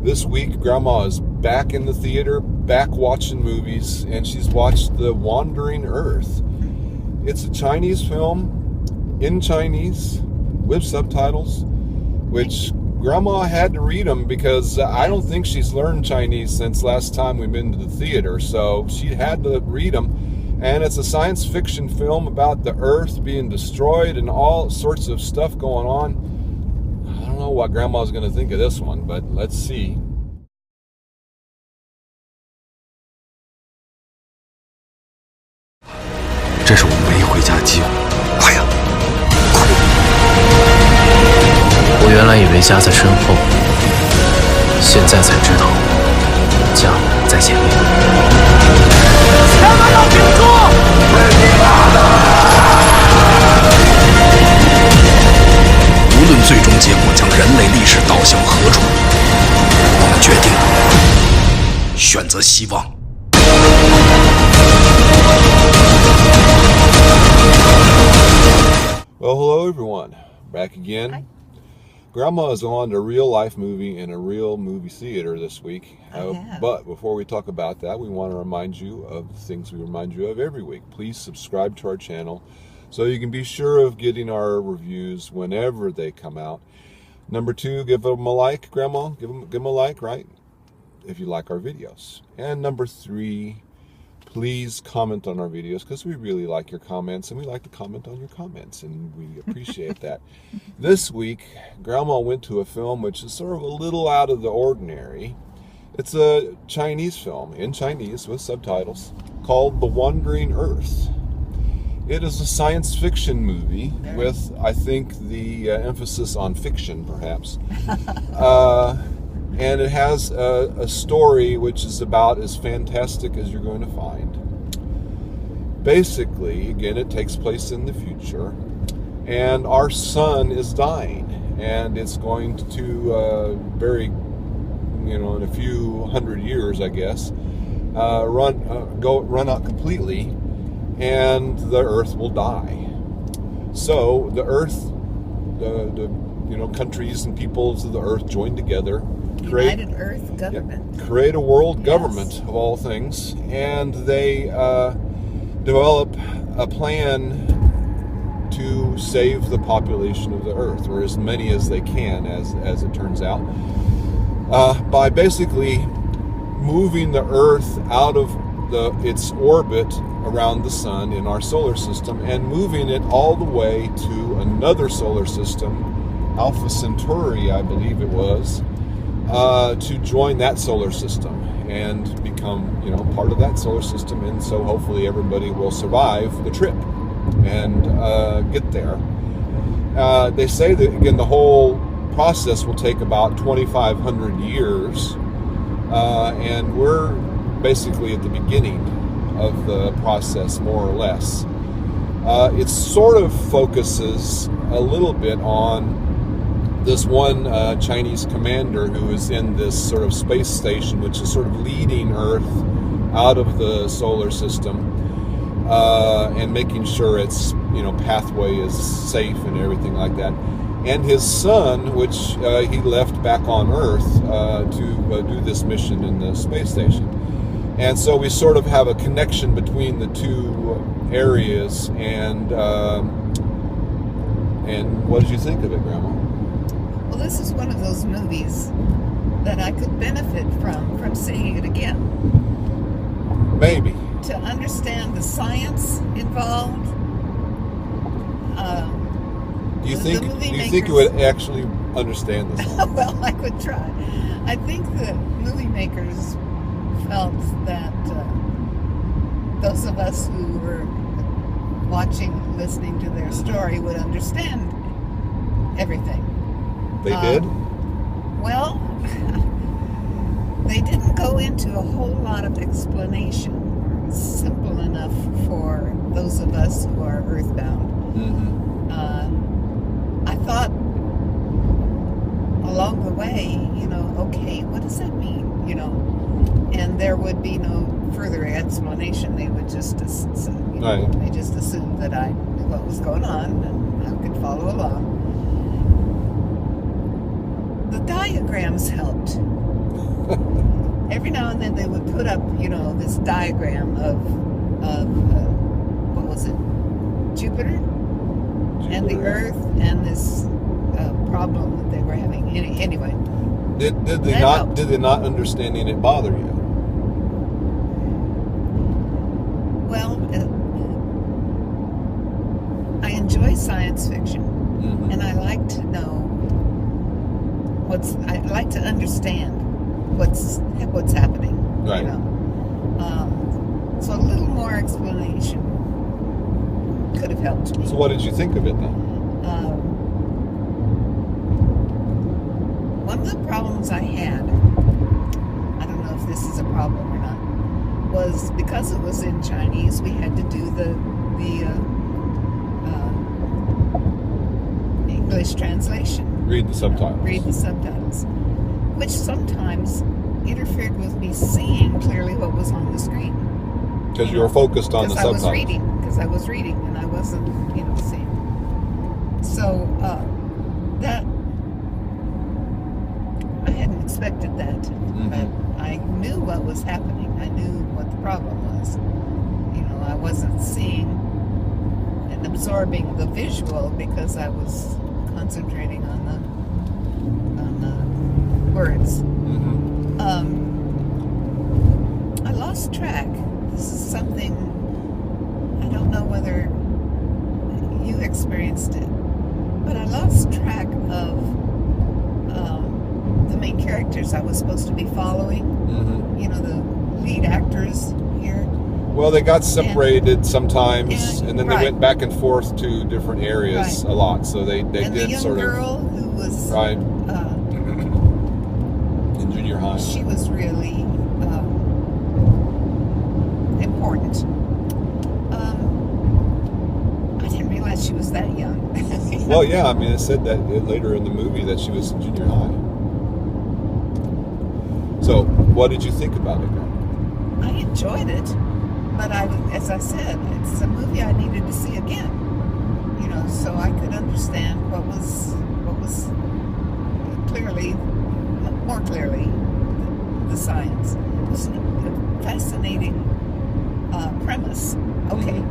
This week, Grandma is back in the theater, back watching movies, and she's watched The Wandering Earth. It's a Chinese film, in Chinese, with subtitles, which Grandma had to read them because I don't think she's learned Chinese since last time we've been to the theater, so she had to read them. And it's a science fiction film about the Earth being destroyed and all sorts of stuff going on. I don't know what Grandma's going to think of this one, but let's see.这是我们唯一回家的机会，快呀！快！我原来以为家在身后，现在才知道家在前面。千万要挺住！无论最终结果将人类历史导向何处，我们决定选择希望。Well, hello everyone. Back again. Hi. Grandma is on a real-life movie in a real movie theater this week. But before we talk about that, we want to remind you of the things we remind you of every week. Please subscribe to our channel so you can be sure of getting our reviews whenever they come out. Number 2, give them a like, Grandma. Give them a like, right? If you like our videos. And number 3, please comment on our videos because we really like your comments and we like to comment on your comments and we appreciate that. This week, Grandma went to a film which is sort of a little out of the ordinary. It's a Chinese film in Chinese with subtitles called The Wandering Earth. It is a science fiction movie with, I think, the emphasis on fiction, perhaps. And it has a story which is about as fantastic as you're going to find. Basically, again, it takes place in the future, and our sun is dying, and it's going to in a few hundred years, I guess, run out completely, and the Earth will die. So the Earth, the countries and peoples of the Earth join together. United Earth government. Create a world government of all things, and they develop a plan to save the population of the Earth, or as many as they can, as it turns out, by basically moving the Earth out of its orbit around the sun in our solar system and moving it all the way to another solar system, Alpha Centauri, I believe it was, to join that solar system and become, part of that solar system. And so hopefully everybody will survive the trip and get there. They say that, again, the whole process will take about 2,500 years. And we're basically at the beginning of the process, more or less. It sort of focuses a little bit on this one Chinese commander who is in this sort of space station, which is sort of leading Earth out of the solar system and making sure its pathway is safe and everything like that. And his son, which he left back on Earth to do this mission in the space station. And so we sort of have a connection between the two areas. And what did you think of it, Grandma? Well, this is one of those movies that I could benefit from seeing it again. Maybe. To understand the science involved. Do you think you would actually understand this? Well, I could try. I think the movie makers felt that those of us who were listening to their story would understand everything. They did? Well, they didn't go into a whole lot of explanation. Simple enough for those of us who are earthbound. Mm-hmm. I thought along the way, okay, what does that mean? And there would be no further explanation. They would just, they just assumed that I knew what was going on and I could follow along. The diagrams helped. every now and then they would put up, this diagram of what was it, Jupiter and the Earth and this problem that they were having. Anyway, did they not understanding it bother you? Well, I enjoy science fiction, and I like to know I like to understand what's happening. Right. So a little more explanation could have helped me. So what did you think of it then? One of the problems I had, I don't know if this is a problem or not, was because it was in Chinese, we had to do the English translation. Read the subtitles. Read the subtitles, which sometimes interfered with me seeing clearly what was on the screen. Because you were focused on the subtitles. Because I was reading and I wasn't, seeing. So that I hadn't expected that, but I knew what was happening. I knew what the problem was. I wasn't seeing and absorbing the visual because I was concentrating on the words. I lost track. This is something I don't know whether you experienced it, but I lost track of the main characters I was supposed to be following. The lead actors here. Well, they got separated sometimes, and then they right. went back and forth to different areas Right. a lot. So they and did the young sort girl who was right in junior high. she was really important. I didn't realize she was that young. Well, yeah, I mean, it said that later in the movie that she was in junior high. So, what did you think about it, then? I enjoyed it, but as I said, it's a movie I needed to see again. So I could understand what was more clearly, the science. It was a fascinating premise. Okay,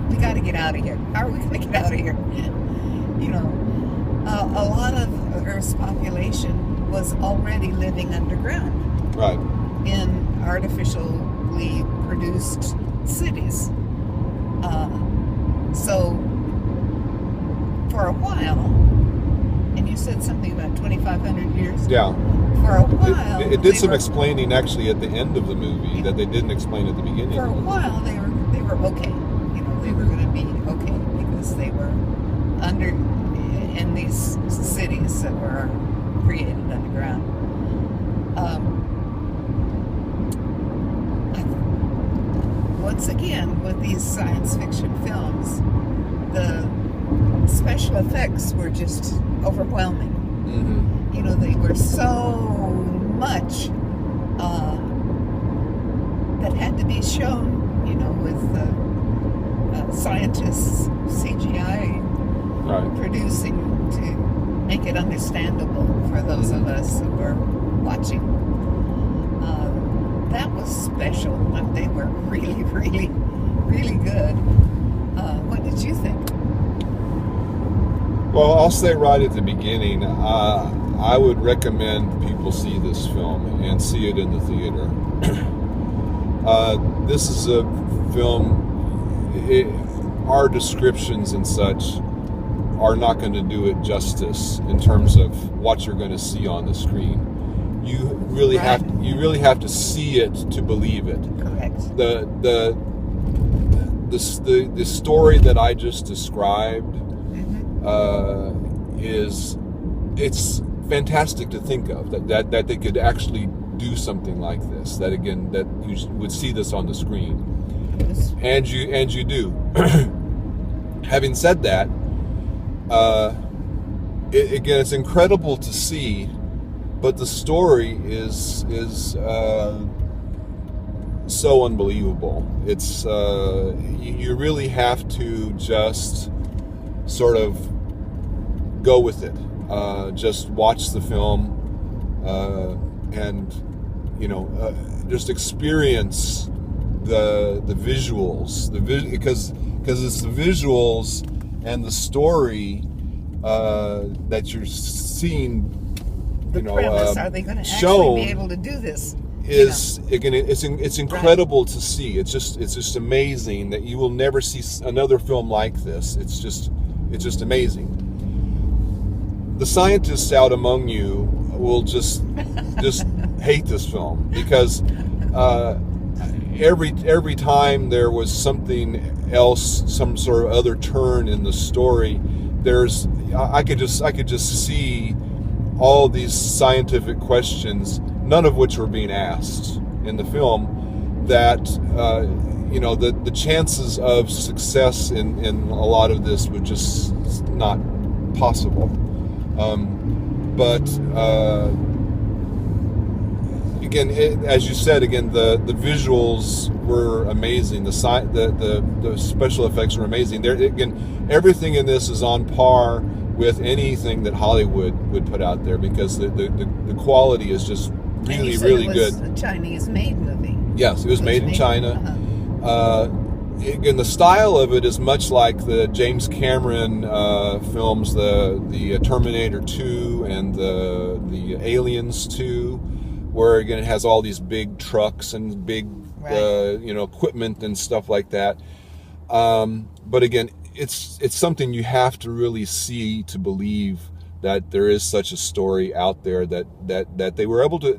we got to get out of here. How are we going to get out of here? A lot of Earth's population was already living underground. Right. In artificially produced cities. So, for a while, and you said something about 2,500 years? Yeah. For a while... It did some explaining, actually, at the end of the movie that they didn't explain at the beginning. For a while, they were okay. They were going to be okay because they were in these cities that were created underground. Once again, with these science fiction films, the special effects were just overwhelming. They were so much that had to be shown, with scientists, CGI producing to make it understandable for those of us who were watching. That was special. They were really, really, really good. What did you think? Well, I'll say right at the beginning, I would recommend people see this film and see it in the theater. This is a film, our descriptions and such are not going to do it justice in terms of what you're going to see on the screen. You really have to see it to believe it. Correct. The story that I just described it's fantastic to think of that they could actually do something like this. That again, that you would see this on the screen, and you do. Having said that, again, it's incredible to see. But the story is so unbelievable. It's you really have to just sort of go with it. Just watch the film and just experience the visuals, because it's the visuals and the story that you're seeing. The premise, are they going to shown actually be able to do this? It's incredible to see. It's just amazing that you will never see another film like this. It's just amazing. The scientists out among you will just hate this film, because every time there was something else, some sort of other turn in the story, I could just see all these scientific questions, none of which were being asked in the film, that the chances of success in a lot of this were just not possible. But again, as you said, again, the visuals were amazing. The special effects were amazing. Again, everything in this is on par with anything that Hollywood would put out there, because the quality is just really, really good. It was a Chinese-made movie. Yes, it was made in China. Again, the style of it is much like the James Cameron films, the Terminator 2 and the Aliens 2, where again it has all these big trucks and big equipment and stuff like that. But again, it's something you have to really see to believe that there is such a story out there, that they were able to,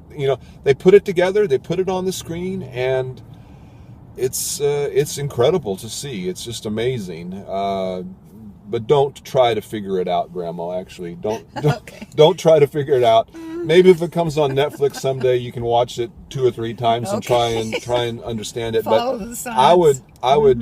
they put it together, they put it on the screen, and it's incredible to see. It's just amazing. But don't try to figure it out, Grandma. Actually, don't try to figure it out. Maybe if it comes on Netflix someday, you can watch it 2 or 3 times and try and understand it. Follow But the signs. I would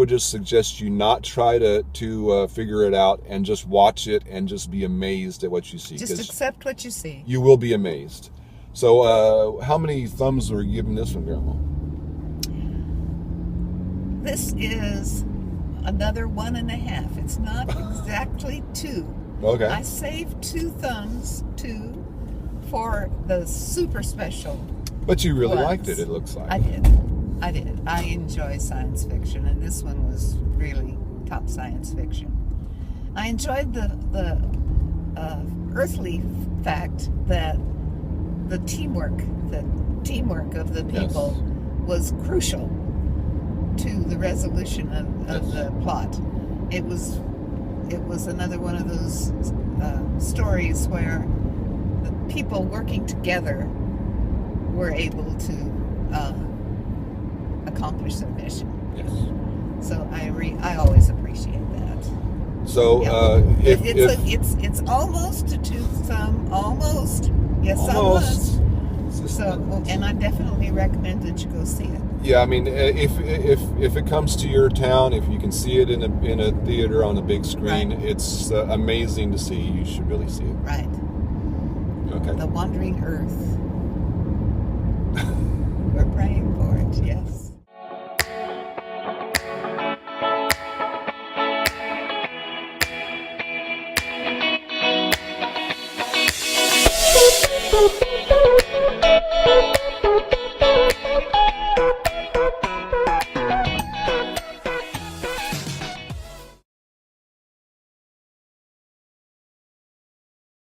just suggest you not try to figure it out, and just watch it and just be amazed at what you see. Just accept what you see. You will be amazed. So, how many thumbs were you giving this one, Grandma? This is another 1.5. It's not exactly 2. Okay. I saved 2 thumbs, 2, for the super special. But you really ones. liked it, it looks like. I did. I enjoy science fiction, and this one was really top science fiction. I enjoyed the earthly fact that the teamwork of the people was crucial to the resolution of the plot. It was another one of those stories where the people working together were able to accomplish their mission. Yes. So I always appreciate that. So it's almost a 2 thumb, almost. Yes, almost. So, and I definitely recommend that you go see it. Yeah, I mean, if it comes to your town, if you can see it in a theater on a big screen, Right. It's amazing to see. You should really see it. Right. Okay. The Wandering Earth. We're praying for it, yes.